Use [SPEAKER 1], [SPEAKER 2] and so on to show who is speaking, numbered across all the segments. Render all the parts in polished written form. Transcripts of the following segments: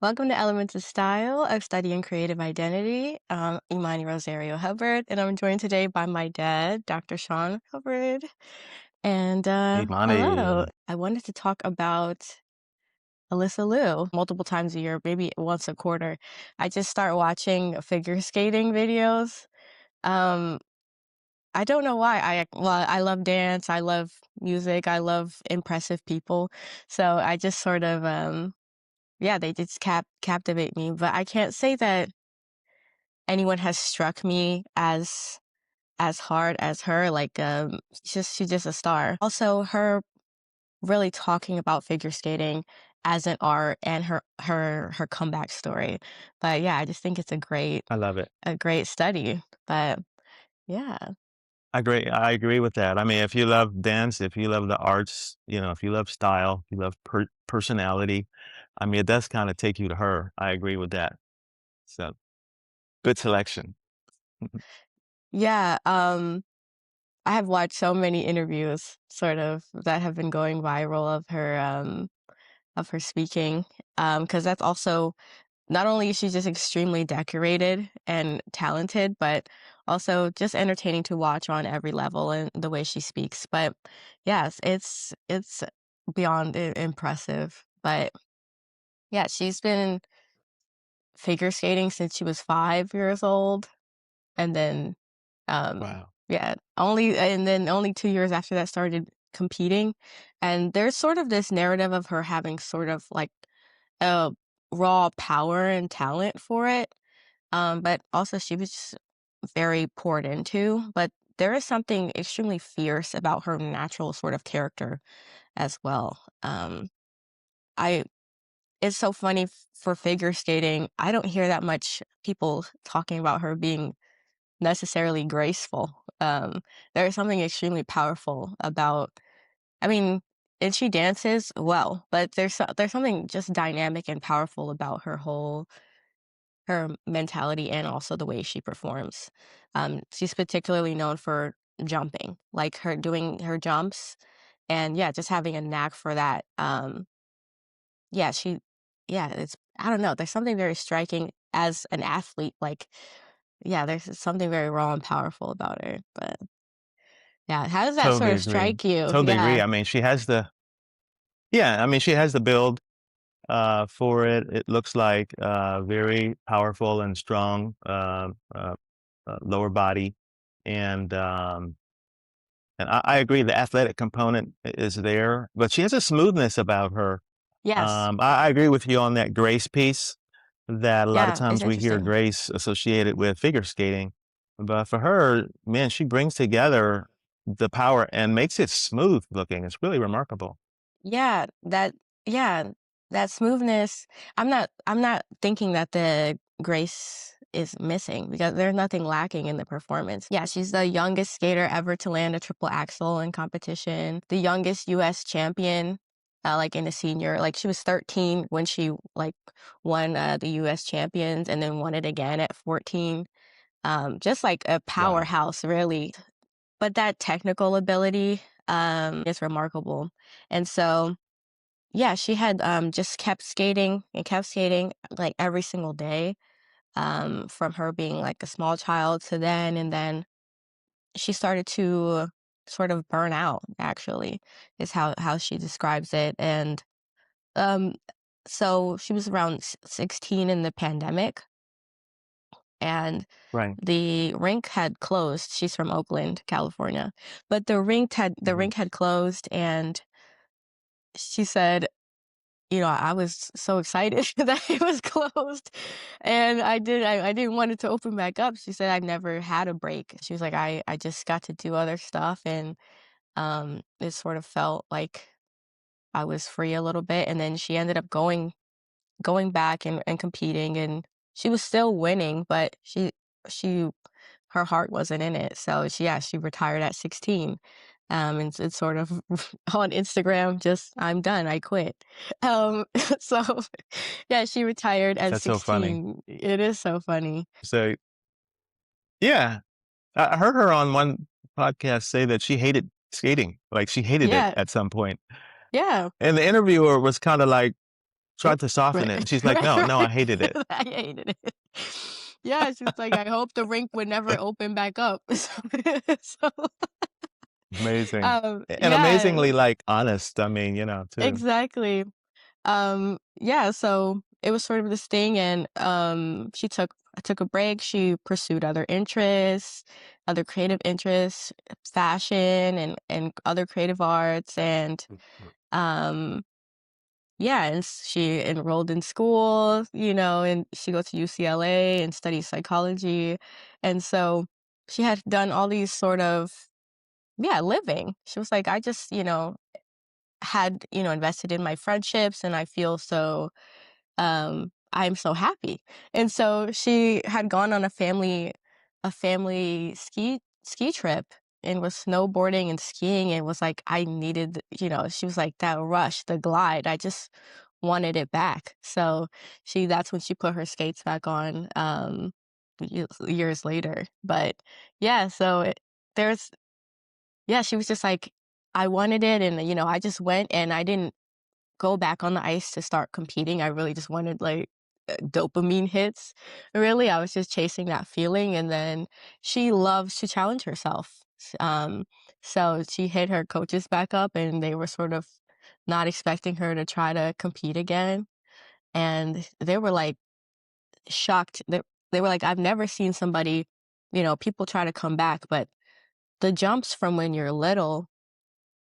[SPEAKER 1] Welcome to Elements of Style, a study in creative identity. Imani Rosario Hubbard, and I'm joined today by my dad, Dr. Sean Hubbard. And
[SPEAKER 2] Hey,
[SPEAKER 1] hello.
[SPEAKER 2] Monty.
[SPEAKER 1] I wanted to talk about Alysa Liu multiple times a year, maybe once a quarter. I just start watching figure skating videos. Um, I don't know why. I love dance, I love music, I love impressive people. So I just sort of yeah, they just captivate me, but I can't say that anyone has struck me as hard as her. Like, she's just a star. Also, her really talking about figure skating as an art and her comeback story. But yeah, I just think it's
[SPEAKER 2] I love it.
[SPEAKER 1] a great study. But yeah,
[SPEAKER 2] I agree with that. I mean, if you love dance, if you love the arts, if you love style, if you love personality, I mean, it does kind of take you to her. I agree with that. So good selection.
[SPEAKER 1] yeah. I have watched so many interviews, sort of, that have been going viral of her speaking. Because that's also not only is she just extremely decorated and talented, but also just entertaining to watch on every level and the way she speaks. But yes, it's beyond impressive. But yeah, she's been figure skating since she was 5 years old, and then
[SPEAKER 2] Wow.
[SPEAKER 1] yeah, only 2 years after that started competing. And there's sort of this narrative of her having sort of like a raw power and talent for it. But also she was just very poured into. But there is something extremely fierce about her natural sort of character as well. I It's so funny for figure skating. I don't hear that much people talking about her being necessarily graceful. There is something extremely powerful about. I mean, and she dances well, but there's something just dynamic and powerful about her mentality and also the way she performs. She's particularly known for jumping, like her doing her jumps, and yeah, just having a knack for that. Yeah, yeah, it's I don't know. There's something very striking as an athlete. Like, yeah, there's something very raw and powerful about her. But yeah, how does that sort
[SPEAKER 2] Totally
[SPEAKER 1] of
[SPEAKER 2] agree.
[SPEAKER 1] strike you?
[SPEAKER 2] Totally agree.
[SPEAKER 1] Yeah,
[SPEAKER 2] I mean, she has the build for it. It looks like very powerful and strong lower body. And I agree, the athletic component is there, but she has a smoothness about her.
[SPEAKER 1] yes,
[SPEAKER 2] I agree with you on that grace piece, that a lot of
[SPEAKER 1] yeah, it's
[SPEAKER 2] times we hear
[SPEAKER 1] interesting.
[SPEAKER 2] grace associated with figure skating, but for her, man, she brings together the power and makes it smooth looking. It's really remarkable.
[SPEAKER 1] Yeah, yeah, that smoothness. I'm not thinking that the grace is missing because there's nothing lacking in the performance. Yeah, she's the youngest skater ever to land a triple axel in competition, the youngest US champion like in a senior. Like she was 13 when she like won the US champions and then won it again at 14. Just like a
[SPEAKER 2] Wow.
[SPEAKER 1] powerhouse really. But that technical ability is remarkable. And so yeah, she had, just kept skating and kept skating, like, every single day, from her being, like, a small child to then, and then she started to sort of burn out, actually, is how she describes it, and, um, so she was around 16 in the pandemic, and
[SPEAKER 2] Right.
[SPEAKER 1] the rink had closed. She's from Oakland, California, but the
[SPEAKER 2] Mhm.
[SPEAKER 1] rink had closed, and she said, you know, I was so excited that it was closed, and I didn't want it to open back up. She said, "I've never had a break." She was like, I just got to do other stuff, and, it sort of felt like I was free a little bit, and then she ended up going back and competing, and she was still winning, but she her heart wasn't in it, so she retired at 16. And it's sort of on Instagram, just, "I'm done, I quit." Um, so, yeah, she retired at
[SPEAKER 2] That's so funny.
[SPEAKER 1] 16. It is so funny.
[SPEAKER 2] So, yeah, I heard her on one podcast say that she hated skating, like, she hated it
[SPEAKER 1] Yeah,
[SPEAKER 2] at some point,
[SPEAKER 1] yeah,
[SPEAKER 2] and the interviewer was kinda like,
[SPEAKER 1] Oh,
[SPEAKER 2] tried to soften
[SPEAKER 1] right,
[SPEAKER 2] it, and she's like,
[SPEAKER 1] right,
[SPEAKER 2] "No, no, I
[SPEAKER 1] right.
[SPEAKER 2] hated it."
[SPEAKER 1] I hated it. Yeah, she's like, "I hope the rink would never open back up." So,
[SPEAKER 2] Amazing. And
[SPEAKER 1] yeah,
[SPEAKER 2] amazingly, like, honest, I mean, too.
[SPEAKER 1] exactly. Yeah, so it was sort of this thing and, I took a break, she pursued other interests, other creative interests, fashion and other creative arts and, um, yeah, and she enrolled in school, and she goes to UCLA and studies psychology, and so she had done all these sort of yeah, living. She was like, "I just, had, invested in my friendships, and I feel so I'm so happy." And so she had gone on a family ski trip and was snowboarding and skiing and was like, I needed, she was like that rush, the glide. I just wanted it back. So that's when she put her skates back on years later. But yeah, so there's yeah, she was just like I wanted it and I just went and I didn't go back on the ice to start competing. I really just wanted like dopamine hits. Really, I was just chasing that feeling. And then she loves to challenge herself. So she hit her coaches back up, and they were sort of not expecting her to try to compete again. And they were like shocked. They were like, I've never seen somebody, people try to come back, but the jumps from when you're little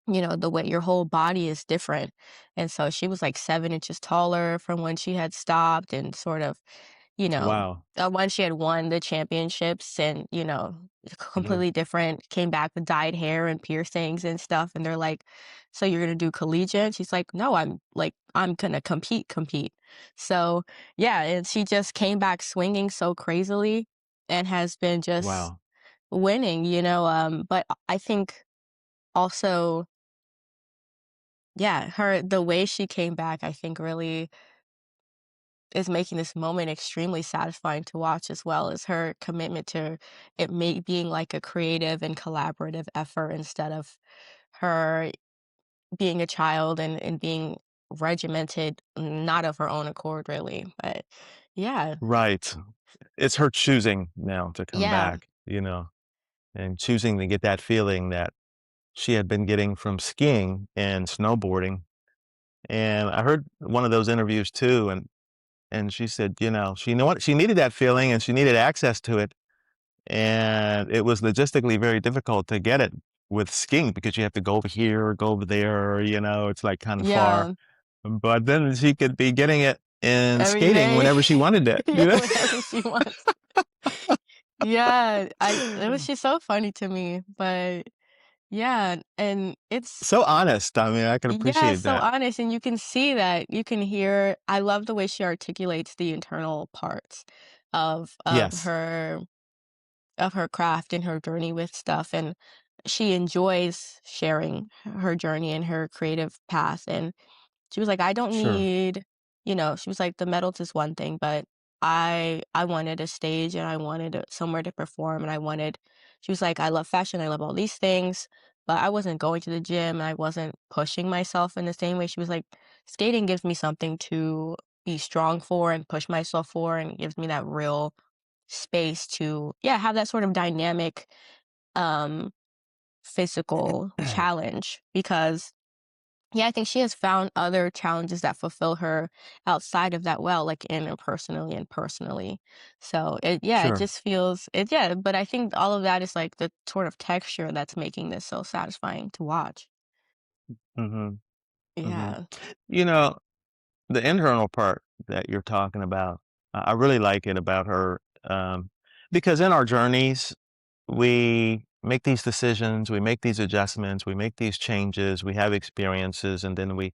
[SPEAKER 1] the way your whole body is different. And so she was like 7 inches taller from when she had stopped and sort of,
[SPEAKER 2] Wow.
[SPEAKER 1] when she had won the championships and,
[SPEAKER 2] Mhm.
[SPEAKER 1] completely different, came back with dyed hair and piercings and stuff. And they're like, so you're going to do collegiate? She's like, no, I'm going to compete. So yeah. And she just came back swinging so crazily and has been just
[SPEAKER 2] Wow.
[SPEAKER 1] winning, but I think also yeah, the way she came back, I think, really is making this moment extremely satisfying to watch, as well as her commitment to being like a creative and collaborative effort instead of her being a child and being regimented, not of her own accord, really. But yeah,
[SPEAKER 2] Right. It's her choosing now to come
[SPEAKER 1] yeah,
[SPEAKER 2] back, and choosing to get that feeling that she had been getting from skiing and snowboarding. And I heard one of those interviews too, and she said, she needed that feeling and she needed access to it. And it was logistically very difficult to get it with skiing because you have to go over here or go over there, it's like kind of far.
[SPEAKER 1] yeah,
[SPEAKER 2] But then she could be getting it in
[SPEAKER 1] every
[SPEAKER 2] skating
[SPEAKER 1] day,
[SPEAKER 2] whenever she wanted it.
[SPEAKER 1] yeah, whenever she wants. Yeah, it was just so funny to me, but yeah, and it's
[SPEAKER 2] So honest. I mean, I can
[SPEAKER 1] yeah,
[SPEAKER 2] appreciate
[SPEAKER 1] so
[SPEAKER 2] that.
[SPEAKER 1] honest, and you can see that, you can hear I love the way she articulates the internal parts of of
[SPEAKER 2] Yes,
[SPEAKER 1] her of her craft and her journey with stuff, and she enjoys sharing her journey and her creative path, and she was like, "I don't
[SPEAKER 2] sure,
[SPEAKER 1] need," she was like, "The medals is one thing, but I wanted a stage and I wanted somewhere to perform and I wanted," she was like, "I love fashion, I love all these things, but I wasn't going to the gym, I wasn't pushing myself in the same way." She was like, "Skating gives me something to be strong for and push myself for and gives me that real space to, yeah, have that sort of dynamic, um, physical challenge because yeah, I think she has found other challenges that fulfill her outside of that well, like interpersonally and personally. So it
[SPEAKER 2] sure.
[SPEAKER 1] just feels yeah, but I think all of that is like the sort of texture that's making this so satisfying to watch.
[SPEAKER 2] Mhm, mhm.
[SPEAKER 1] Yeah.
[SPEAKER 2] You know, the internal part that you're talking about, I really like it about her, because in our journeys, we make these decisions, we make these adjustments, we make these changes, we have experiences, and then we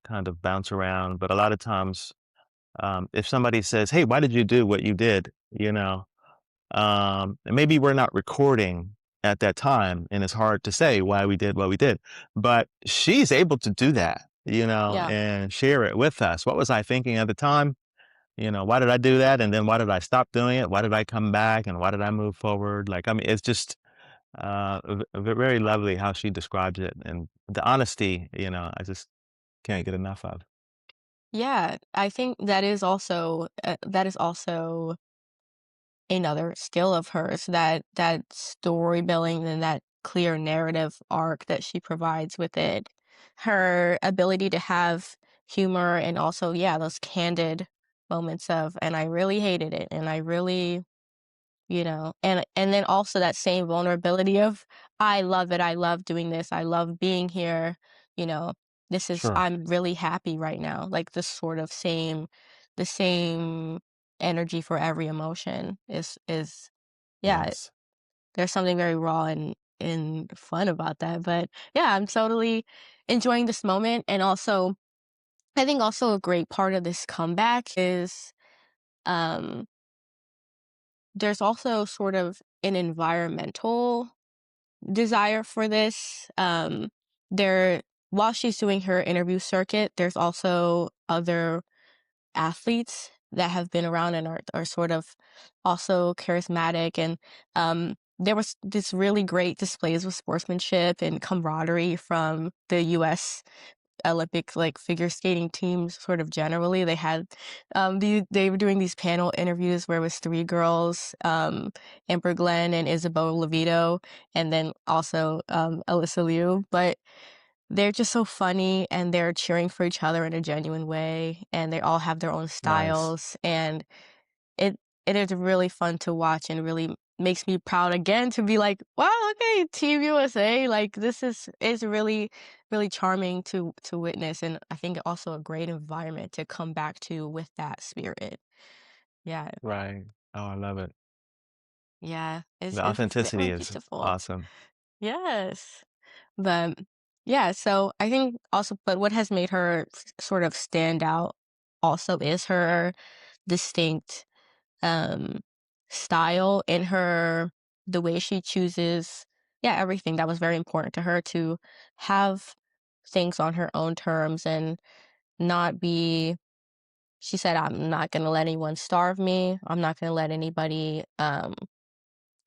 [SPEAKER 2] kind of bounce around. But a lot of times, if somebody says, "Hey, why did you do what you did?" And maybe we're not recording at that time, and it's hard to say why we did what we did. But she's able to do that,
[SPEAKER 1] Yeah.
[SPEAKER 2] and share it with us. What was I thinking at the time? Why did I do that? And then why did I stop doing it? Why did I come back? And why did I move forward? Like, I mean, it's just very lovely how she describes it. And the honesty, I just can't get enough of.
[SPEAKER 1] Yeah, I think that is also another skill of hers, that story building and that clear narrative arc that she provides with it. Her ability to have humor and also, yeah, those candid moments of, and I really hated it, and I really, and then also that same vulnerability of, I love it, I love doing this, I love being here, you know,
[SPEAKER 2] Sure.
[SPEAKER 1] I'm really happy right now. Like this sort of the same energy for every emotion is, yeah,
[SPEAKER 2] Yes.
[SPEAKER 1] there's something very raw and fun about that. But yeah, I'm totally enjoying this moment. And also, I think also a great part of this comeback is, um, there's also sort of an environmental desire for this. There While she's doing her interview circuit, there's also other athletes that have been around and are sort of also charismatic, and there was this really great displays of sportsmanship and camaraderie from the US Olympic, like, figure skating teams sort of generally. They were doing these panel interviews where it was 3 girls, Amber Glenn and Isabeau Levito, and then also, Alysa Liu, but they're just so funny, and they're cheering for each other in a genuine way, and they all have their own
[SPEAKER 2] Nice.
[SPEAKER 1] styles, and it it is really fun to watch and really makes me proud again to be like, "Wow, okay, Team USA, like, is really, really charming to witness," and I think also a great environment to come back to with that spirit. Yeah,
[SPEAKER 2] Right. Oh, I love it.
[SPEAKER 1] yeah,
[SPEAKER 2] The
[SPEAKER 1] it's
[SPEAKER 2] authenticity
[SPEAKER 1] very
[SPEAKER 2] is
[SPEAKER 1] beautiful.
[SPEAKER 2] awesome.
[SPEAKER 1] Yes. But yeah, so I think also, but what has made her sort of stand out also is her distinct um style in the way she chooses, yeah, everything that was very important to her to have things on her own terms and not be, she said, I'm not going to let anyone starve me. I'm not going to let anybody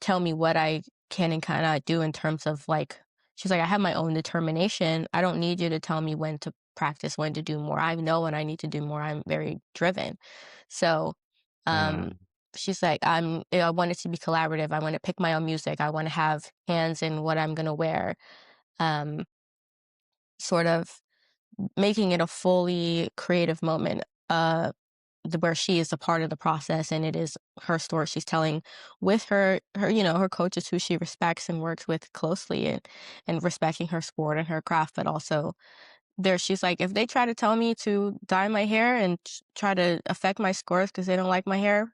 [SPEAKER 1] tell me what I can and cannot do in terms of, like, she's like, I have my own determination. I don't need you to tell me when to practice, when to do more. I know when I need to do more. I'm very driven. So,
[SPEAKER 2] Yeah.
[SPEAKER 1] um, she's like, I want it to be collaborative. I want to pick my own music. I want to have hands in what I'm going to wear. Um, Sort of making it a fully creative moment. Where she is a part of the process and it is her story she's telling with her coaches who she respects and works with closely, and respecting her sport and her craft, but also she's like, if they try to tell me to dye my hair and try to affect my scores because they don't like my hair,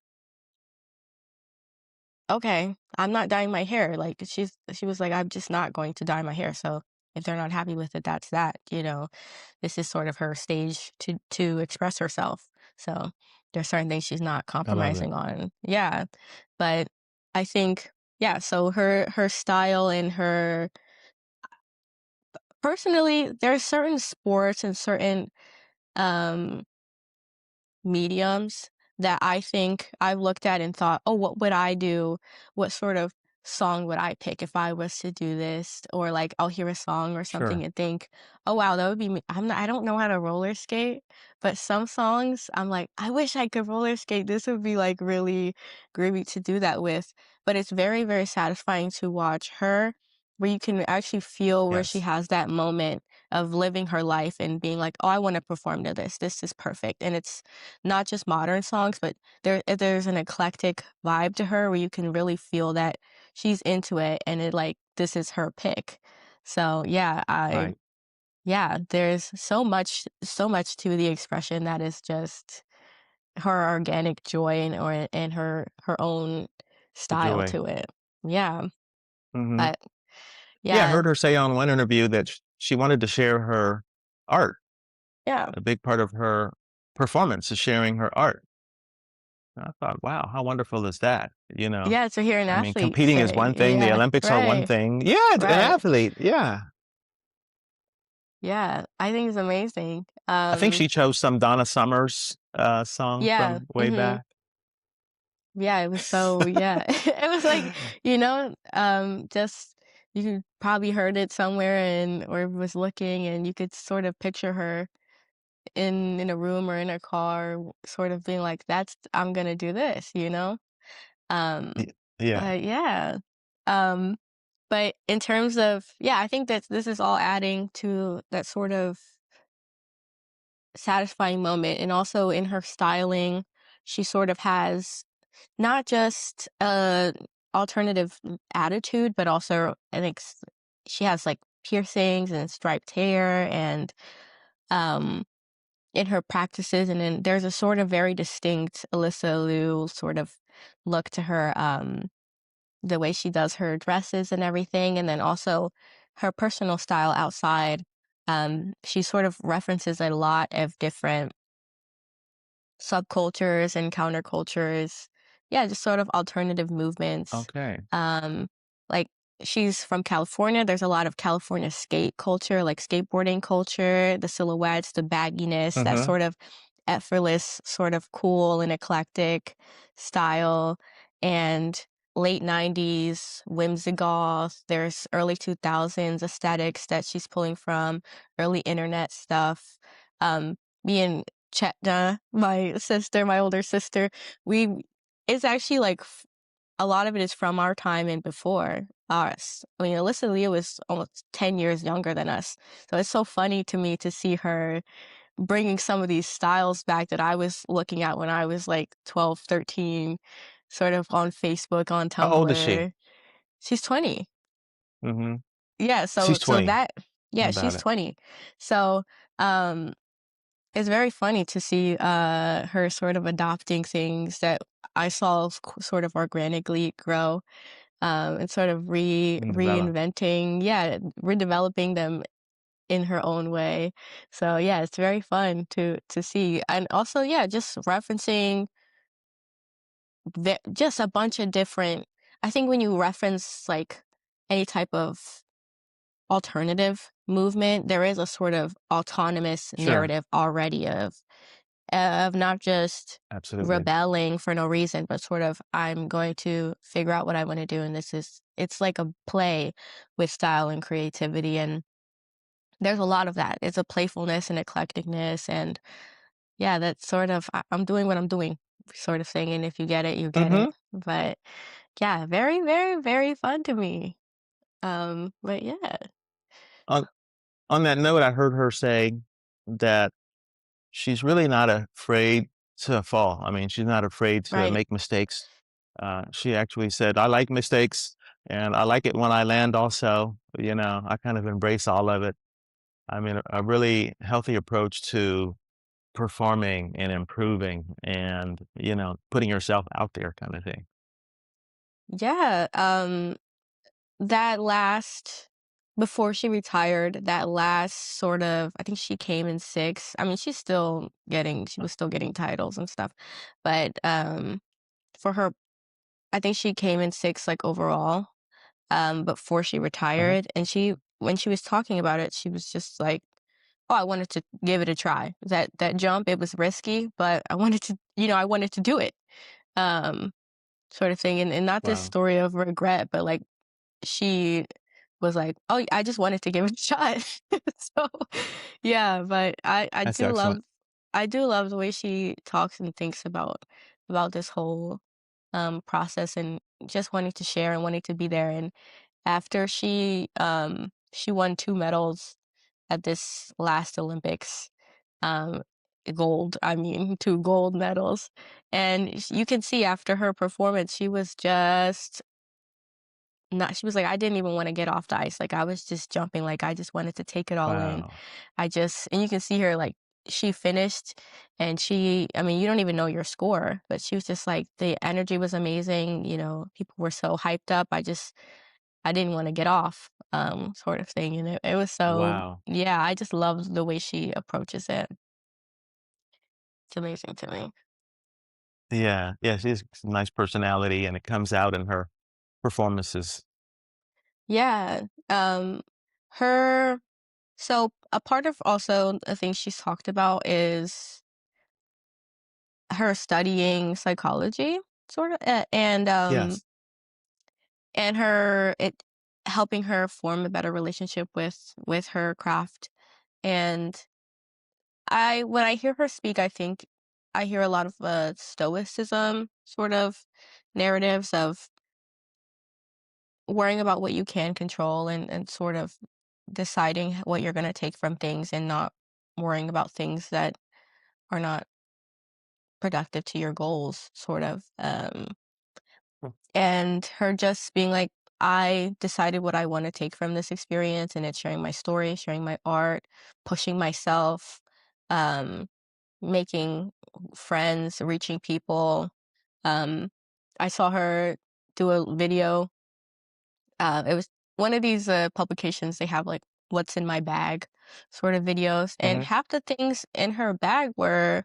[SPEAKER 1] okay, I'm not dyeing my hair. Like, she was like, I'm just not going to dye my hair. So if they're not happy with it, that's that. This is sort of her stage to express herself. So there's certain things she's not
[SPEAKER 2] I love it.
[SPEAKER 1] compromising on. Yeah. But I think, yeah, so her style and her personally, there are certain sports and certain um mediums that I think I've looked at and thought, "Oh, what would I do? What sort of song would I pick if I was to do this?" Or like I'll hear a song or something
[SPEAKER 2] Sure.
[SPEAKER 1] and think, "Oh wow, that would be me." I don't know how to roller skate, but some songs I'm like, "I wish I could roller skate. This would be like really groovy to do that with." But it's very, very satisfying to watch her, where you can actually feel where she
[SPEAKER 2] Yes.
[SPEAKER 1] has that moment of living her life and being like, "Oh, I want to perform to this. This is perfect." And it's not just modern songs, but there's an eclectic vibe to her where you can really feel that she's into it and it, like, this is her pick. So,
[SPEAKER 2] Right.
[SPEAKER 1] there's so much to the expression that is just her organic joy and her own
[SPEAKER 2] The
[SPEAKER 1] style
[SPEAKER 2] joy.
[SPEAKER 1] to it. Yeah,
[SPEAKER 2] Mhm.
[SPEAKER 1] but
[SPEAKER 2] Yeah, I
[SPEAKER 1] yeah,
[SPEAKER 2] heard her say on one interview that she wanted to share her art.
[SPEAKER 1] yeah.
[SPEAKER 2] A big part of her performance is sharing her art. And I thought, "Wow, how wonderful is that?" You know?
[SPEAKER 1] Yeah, to hear an
[SPEAKER 2] I mean,
[SPEAKER 1] athlete
[SPEAKER 2] competing is
[SPEAKER 1] say,
[SPEAKER 2] one thing, the
[SPEAKER 1] yeah,
[SPEAKER 2] Olympics are one
[SPEAKER 1] right,
[SPEAKER 2] thing. Yeah, an
[SPEAKER 1] right.
[SPEAKER 2] athlete, yeah.
[SPEAKER 1] Yeah, I think it's amazing.
[SPEAKER 2] I think she chose some Donna Summers, song
[SPEAKER 1] Yeah,
[SPEAKER 2] from way
[SPEAKER 1] mhm.
[SPEAKER 2] back.
[SPEAKER 1] Yeah, it was so, yeah. It was like, just you probably heard it somewhere and or was looking and you could sort of picture her in a room or in a car, sort of being like, "That's I'm gonna do this," you know? Um,
[SPEAKER 2] Y yeah.
[SPEAKER 1] but yeah. Um, but in terms of yeah, I think that this is all adding to that sort of satisfying moment, and also in her styling, she sort of has not just a alternative attitude, but also I think she has like piercings and striped hair and um in her practices, and then there's a sort of very distinct Alysa Liu sort of look to her, the way she does her dresses and everything, and then also her personal style outside. She sort of references a lot of different subcultures and countercultures. Yeah, just sort of alternative movements.
[SPEAKER 2] Okay.
[SPEAKER 1] Um, like she's from California. There's a lot of California skate culture, like skateboarding culture, the silhouettes, the bagginess, that
[SPEAKER 2] Mhm.
[SPEAKER 1] sort of effortless, sort of cool and eclectic style. And late 90s whimsical. There's early 2000s aesthetics that she's pulling from, early internet stuff. Me and Chetna, my sister, my older sister, we it's actually like a lot of it is from our time and before us. I mean, Alyssa Liu is almost 10 years younger than us. So it's so funny to me to see her bringing some of these styles back that I was looking at when I was like 12, 13, sort of on Facebook, on
[SPEAKER 2] How old is she?
[SPEAKER 1] Tumblr. She's 20.
[SPEAKER 2] Mhm.
[SPEAKER 1] Yeah,
[SPEAKER 2] She's
[SPEAKER 1] so
[SPEAKER 2] 20.
[SPEAKER 1] that
[SPEAKER 2] How
[SPEAKER 1] yeah,
[SPEAKER 2] about
[SPEAKER 1] she's
[SPEAKER 2] it?
[SPEAKER 1] 20. So, um it's very funny to see, her sort of adopting things that I saw sort of organically grow, and sort of
[SPEAKER 2] And develop.
[SPEAKER 1] reinventing, yeah, redeveloping them in her own way. So, yeah, it's very fun to see, and also, yeah, just referencing just a bunch of different I think when you reference, like, any type of alternative movement, there is a sort of autonomous
[SPEAKER 2] Sure.
[SPEAKER 1] narrative already of not just
[SPEAKER 2] Absolutely.
[SPEAKER 1] rebelling for no reason, but sort of I'm going to figure out what I want to do, and it's like a play with style and creativity, and there's a lot of that. It's a playfulness and eclecticness, and yeah, that's sort of I'm doing what I'm doing, sort of thing. And if you get it, you get it.
[SPEAKER 2] Mhm.
[SPEAKER 1] But yeah, very, very, very fun to me. But yeah,
[SPEAKER 2] On on that note, I heard her say that she's really not afraid to fall. I mean, she's not afraid to
[SPEAKER 1] right.
[SPEAKER 2] make mistakes. She actually said, "I like mistakes, and I like it when I land also." I kind of embrace all of it. I mean, a really healthy approach to performing and improving and, putting yourself out there kind of thing.
[SPEAKER 1] Yeah. That last before she retired, that last sort of I think she came in 6th. I mean, she was still getting titles and stuff, but, for her I think she came in 6th, like, overall, before she
[SPEAKER 2] Uh-huh.
[SPEAKER 1] retired, and when she was talking about it, she was just like, "Oh, I wanted to give it a try." That jump, it was risky, but I wanted to I wanted to do it, um, sort of thing, and not this
[SPEAKER 2] Wow.
[SPEAKER 1] story of regret, but, like, she was like, "Oh, I just wanted to give it a shot." So, yeah, but
[SPEAKER 2] That's excellent.
[SPEAKER 1] I do love the way she talks and thinks about this whole, process, and just wanting to share and wanting to be there, and after she won 2 medals at this last Olympics, um, gold, I mean, 2 gold medals, and you can see after her performance, she was just not she was like, "I didn't even wanna get off the ice." Like, I was just jumping, like, I just wanted to take it all in.
[SPEAKER 2] Wow.
[SPEAKER 1] And you can see her, like, she finished, and I mean, you don't even know your score, but she was just like, the energy was amazing, people were so hyped up, I didn't wanna get off, sort of thing, and it was so
[SPEAKER 2] Wow.
[SPEAKER 1] yeah, I just love the way she approaches it. It's amazing to me.
[SPEAKER 2] Yeah. Yeah, she has a nice personality, and it comes out in her performances.
[SPEAKER 1] Yeah, her so a part of also the thing she's talked about is her studying psychology, sort of,
[SPEAKER 2] Yes.
[SPEAKER 1] and her it helping her form a better relationship with her craft. And I when I hear her speak, I think I hear a lot of, stoicism sort of narratives of worrying about what you can control and sort of deciding what you're gonna take from things and not worrying about things that are not productive to your goals, sort of, and her just being like, "I decided what I wanna take from this experience, and it's sharing my story, sharing my art, pushing myself, um, making friends, reaching people." Um, I saw her do a video, it was one of these, publications, they have, like, "What's in my bag?" sort of videos, and
[SPEAKER 2] Mhm.
[SPEAKER 1] half the things in her bag were,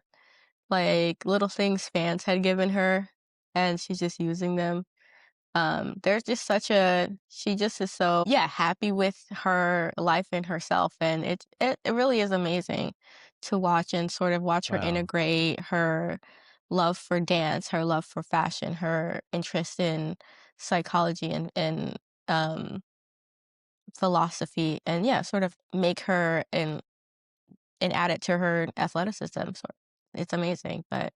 [SPEAKER 1] like, little things fans had given her, and she's just using them. There's just such a she just is so, yeah, happy with her life and herself, and it really is amazing to watch and sort of watch her
[SPEAKER 2] Wow.
[SPEAKER 1] integrate her love for dance, her love for fashion, her interest in psychology and um, philosophy, and yeah, sort of make her and add it to her athleticism. So it's amazing. But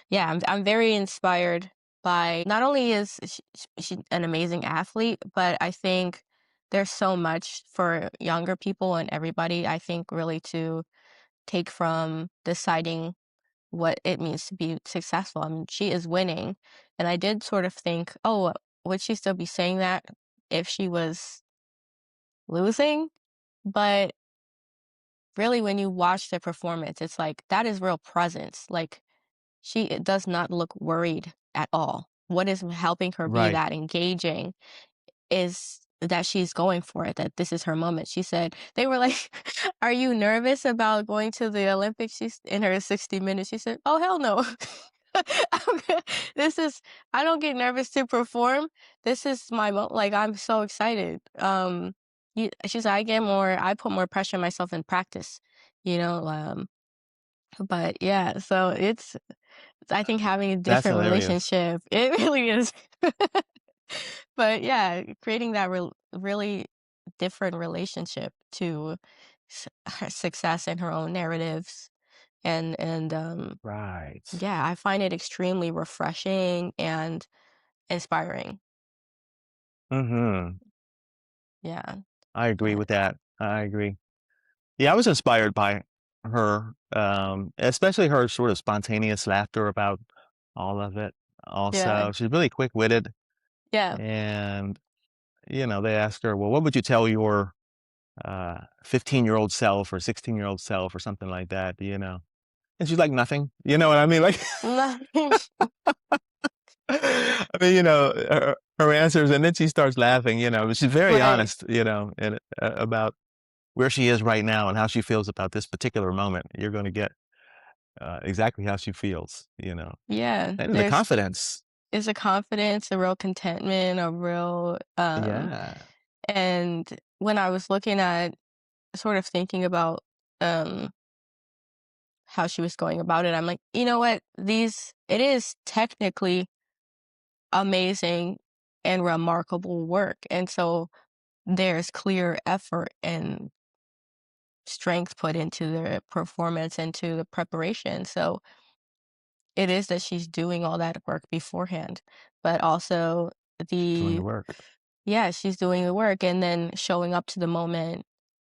[SPEAKER 1] yeah, I'm very inspired by not only is she an amazing athlete, but I think there's so much for younger people and everybody, I think, really to take from deciding what it means to be successful. I mean, she is winning. And I did sort of think, oh, would she still be saying that if she was losing? But really, when you watch the performance, it's like that is real presence. Like she does not look worried at all. What is helping her be
[SPEAKER 2] Right.
[SPEAKER 1] that engaging is that she's going for it, that this is her moment. She said, they were like, "Are you nervous about going to the Olympics?" She's in her 60 minutes. She said, "Oh, hell no." I'm good. This is, I don't get nervous to perform. This is my like, I'm so excited. She's like, I put more pressure on myself in practice, you know. But yeah, so I think having a
[SPEAKER 2] That's
[SPEAKER 1] different
[SPEAKER 2] hilarious.
[SPEAKER 1] relationship, it really is. But yeah, creating that really different relationship to her success and her own narratives and
[SPEAKER 2] Right.
[SPEAKER 1] yeah, I find it extremely refreshing and inspiring.
[SPEAKER 2] Mhm.
[SPEAKER 1] Yeah,
[SPEAKER 2] I agree
[SPEAKER 1] but
[SPEAKER 2] with that. I agree. Yeah, I was inspired by her, especially her sort of spontaneous laughter about all of it
[SPEAKER 1] yeah,
[SPEAKER 2] also. She's really quick-witted,
[SPEAKER 1] yeah.
[SPEAKER 2] and, they asked her, "Well, what would you tell your, 15-year-old self or 16-year-old self," or something like that, you know? And she's like, "Nothing." You know what I mean? Like, I mean, her answers, and then she starts laughing, she's very
[SPEAKER 1] Right.
[SPEAKER 2] honest, and, about where she is right now and how she feels about this particular moment. You're gonna get, exactly how she feels,
[SPEAKER 1] Yeah,
[SPEAKER 2] and the confidence.
[SPEAKER 1] is a confidence, a real contentment, a real
[SPEAKER 2] Yeah.
[SPEAKER 1] and when I was looking at sort of thinking about um how she was going about it, I'm like, you know what? It is technically amazing and remarkable work. And so there's clear effort and strength put into the performance and to the preparation. So it is that she's doing all that work beforehand, but also
[SPEAKER 2] Doing the
[SPEAKER 1] the
[SPEAKER 2] work.
[SPEAKER 1] yeah, she's doing the work and then showing up to the moment,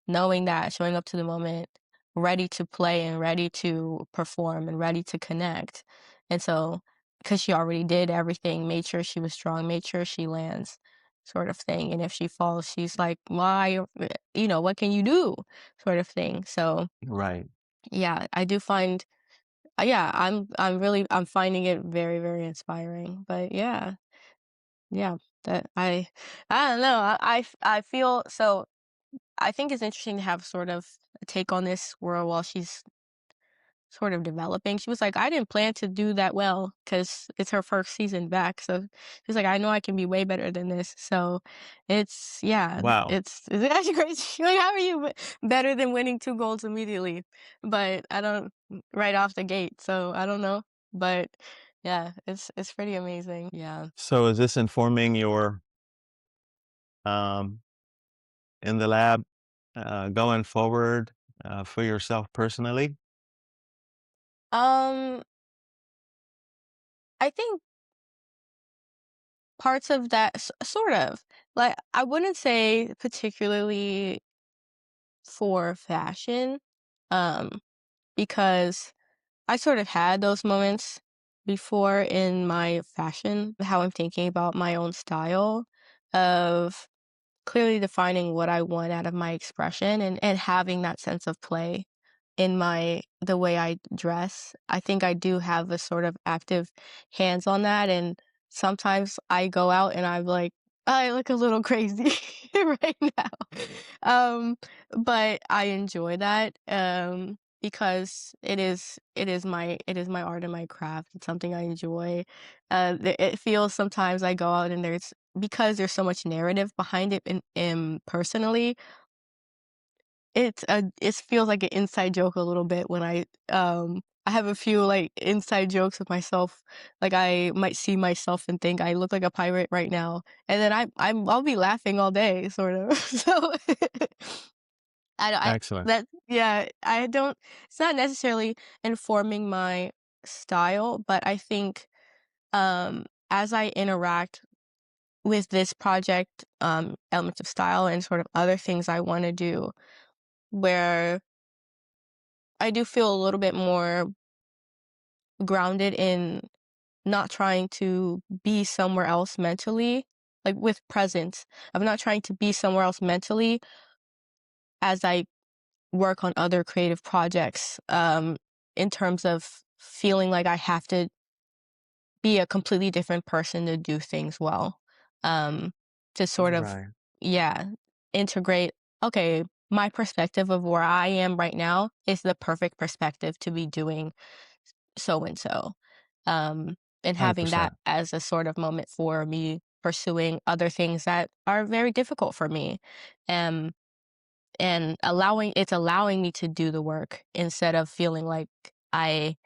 [SPEAKER 1] knowing that, showing up to the moment, ready to play and ready to perform and ready to connect. And so, because she already did everything, made sure she was strong, made sure she lands, sort of thing. And if she falls, she's like, why, what can you do? Sort of thing. So,
[SPEAKER 2] Right.
[SPEAKER 1] yeah, I do find, yeah, I'm finding it very, very inspiring. But yeah, that I don't know. I feel so. I think it's interesting to have sort of a take on this world while she's sort of developing. She was like, I didn't plan to do that well because it's her first season back. So she's like, I know I can be way better than this. So yeah,
[SPEAKER 2] Wow.
[SPEAKER 1] it's actually crazy. She's like, how are you better than winning 2 goals immediately? But I don't right off the gate. So I don't know. But yeah, it's pretty amazing. Yeah.
[SPEAKER 2] So is this informing your, um, in the lab, going forward, for yourself personally?
[SPEAKER 1] Um, I think parts of that sort of. Like, I wouldn't say particularly for fashion, um, because I sort of had those moments before in my fashion, how I'm thinking about my own style of clearly defining what I want out of my expression and having that sense of play in the way I dress. I think I do have a sort of active hands on that, and sometimes I go out and I'm like, I look a little crazy right now. Um, but I enjoy that because it is my art and my craft. It's something I enjoy. It feels sometimes I go out and because there's so much narrative behind it in personally, it feels like an inside joke a little bit when I have a few, like, inside jokes with myself, like, I might see myself and think I look like a pirate right now, and then I'll be laughing all day, sort of, so I
[SPEAKER 2] Excellent.
[SPEAKER 1] that yeah, I don't it's not necessarily informing my style, but I think, as I interact with this project, elements of style and sort of other things I wanna do, where I do feel a little bit more grounded in not trying to be somewhere else mentally, like with presence. I'm not trying to be somewhere else mentally as I work on other creative projects, in terms of feeling like I have to be a completely different person to do things well. Um, to sort of,
[SPEAKER 2] Right.
[SPEAKER 1] yeah, integrate, okay, my perspective of where I am right now is the perfect perspective to be doing so and so. Um, and having that
[SPEAKER 2] 100%.
[SPEAKER 1] as a sort of moment for me pursuing other things that are very difficult for me. Um, and allowing me to do the work instead of feeling like I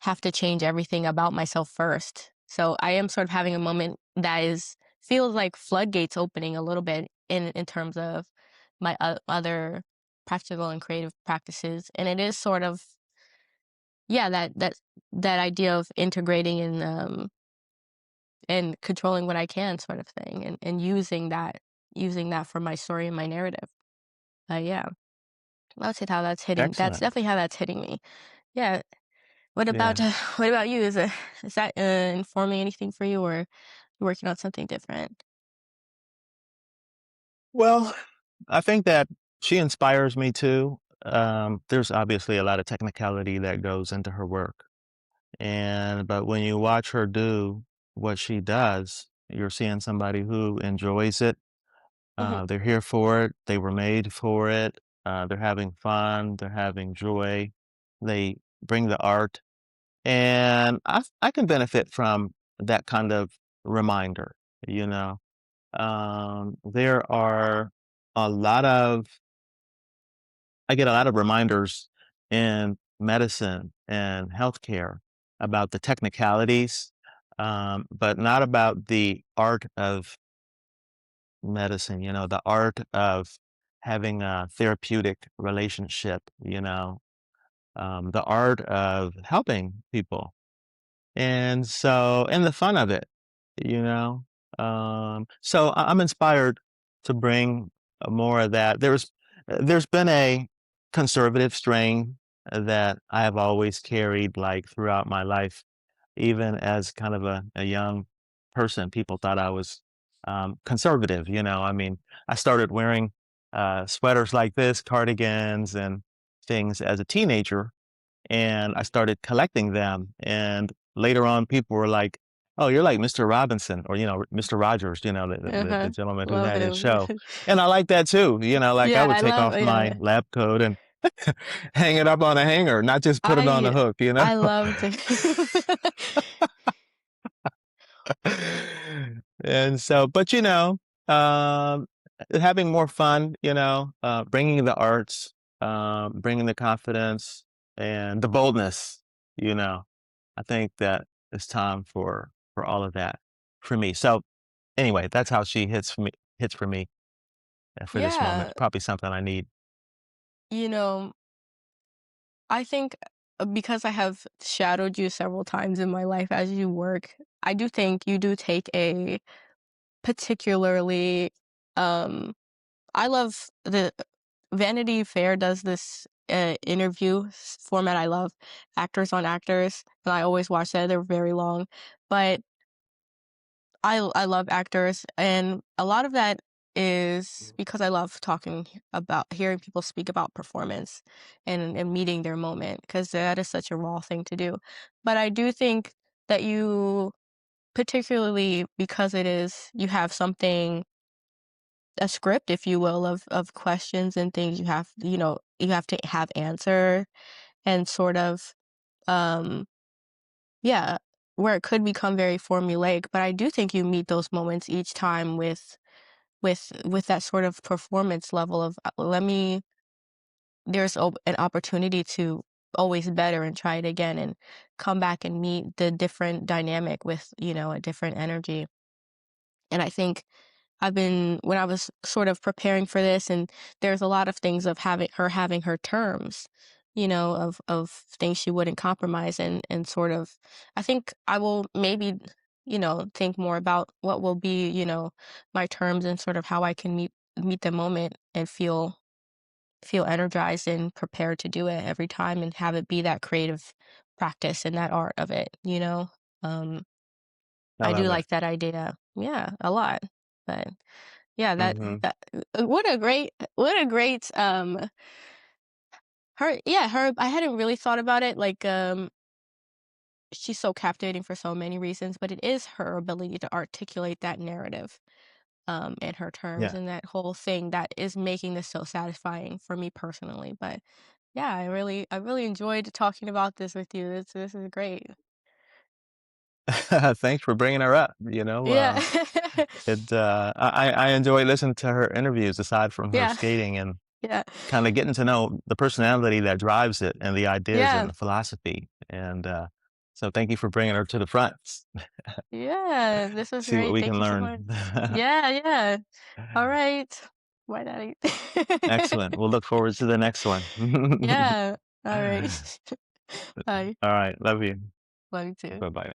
[SPEAKER 1] have to change everything about myself first. So I am sort of having a moment that is feels like floodgates opening a little bit in terms of my other practical and creative practices, and it is sort of yeah that idea of integrating and controlling what I can sort of thing, and using that for my story and my narrative. Yeah, that's it. How that's hitting. That's
[SPEAKER 2] Excellent.
[SPEAKER 1] definitely how that's hitting me. Yeah. What about
[SPEAKER 2] Yeah.
[SPEAKER 1] what about you? Is that informing anything for you, or you working on something different?
[SPEAKER 2] Well, I think that she inspires me too. There's obviously a lot of technicality that goes into her work. But when you watch her do what she does, you're seeing somebody who enjoys it.
[SPEAKER 1] Hmm.
[SPEAKER 2] They're here for it. They were made for it. They're having fun. They're having joy. They bring the art. And I can benefit from that kind of reminder, you know. There are a lot of I get a lot of reminders in medicine and healthcare about the technicalities, but not about the art of medicine, the art of having a therapeutic relationship, the art of helping people. And the fun of it, you know? I'm inspired to bring more of that. There's been a conservative strain that I have always carried like throughout my life, even as kind of a young person. People thought I was conservative, I mean, I started wearing sweaters like this, cardigans, and things as a teenager, and I started collecting them. And later on, people were like, "Oh, you're like Mr. Robinson, or Mr. Rogers, the
[SPEAKER 1] Uh-huh.
[SPEAKER 2] gentleman who
[SPEAKER 1] Love
[SPEAKER 2] had his
[SPEAKER 1] him.
[SPEAKER 2] show." And I like that too. Like I
[SPEAKER 1] Yeah,
[SPEAKER 2] would
[SPEAKER 1] I
[SPEAKER 2] take
[SPEAKER 1] love
[SPEAKER 2] off my
[SPEAKER 1] yeah.
[SPEAKER 2] lab coat and hang it up on a hanger, not just put it on the
[SPEAKER 1] I
[SPEAKER 2] hook.
[SPEAKER 1] I love to
[SPEAKER 2] And so, but having more fun, bringing the arts, bringing the confidence and the boldness, you know, I think that it's time for all of that for me. So anyway, that's how she hits for me for this moment.
[SPEAKER 1] Yeah,
[SPEAKER 2] Probably something I need.
[SPEAKER 1] you know, I think because I have shadowed you several times in my life as you work, I do think you do take a particularly, um I love the Vanity Fair does this, interview format I love, Actors on Actors, and I always watch that, they're very long, but I love actors, and a lot of that is because I love talking about hearing people speak about performance and meeting their moment, because that is such a raw thing to do. But I do think that you, particularly because it is you have something, a script, if you will, of questions and things you have to have answer and sort of, um yeah, where it could become very formulaic, but I do think you meet those moments each time with that sort of performance level of, let me there's an opportunity to always better and try it again and come back and meet the different dynamic with, a different energy. And I think when I was sort of preparing for this, and there's a lot of things of having her terms, of things she wouldn't compromise, and sort of, I think I will maybe, think more about what will be, my terms and sort of how I can meet the moment and feel energized and prepared to do it every time and have it be that creative practice and that art of it. Um,
[SPEAKER 2] I
[SPEAKER 1] I do
[SPEAKER 2] love it.
[SPEAKER 1] like that idea. Yeah, a lot. But yeah,
[SPEAKER 2] Mhm.
[SPEAKER 1] what a great, her I hadn't really thought about it, like, she's so captivating for so many reasons, but it is her ability to articulate that narrative, in her terms,
[SPEAKER 2] Yeah.
[SPEAKER 1] and that whole thing that is making this so satisfying for me personally. But yeah, I really enjoyed talking about this with you. This is great.
[SPEAKER 2] Thanks for bringing her up,
[SPEAKER 1] Yeah.
[SPEAKER 2] I enjoy listening to her interviews aside from her
[SPEAKER 1] Yeah.
[SPEAKER 2] skating and
[SPEAKER 1] Yeah.
[SPEAKER 2] kinda getting to know the personality that drives it and the ideas and
[SPEAKER 1] Yeah.
[SPEAKER 2] the philosophy, and, so thank you for bringing her to the front.
[SPEAKER 1] Yeah, this was
[SPEAKER 2] See what
[SPEAKER 1] great.
[SPEAKER 2] we
[SPEAKER 1] Thank
[SPEAKER 2] can
[SPEAKER 1] you so
[SPEAKER 2] learn.
[SPEAKER 1] much. Yeah, yeah. All right. Why not eat?
[SPEAKER 2] Excellent. We'll look forward to the next one.
[SPEAKER 1] Yeah. All right. Bye.
[SPEAKER 2] Alright, love you.
[SPEAKER 1] Love you too.
[SPEAKER 2] Bye-bye.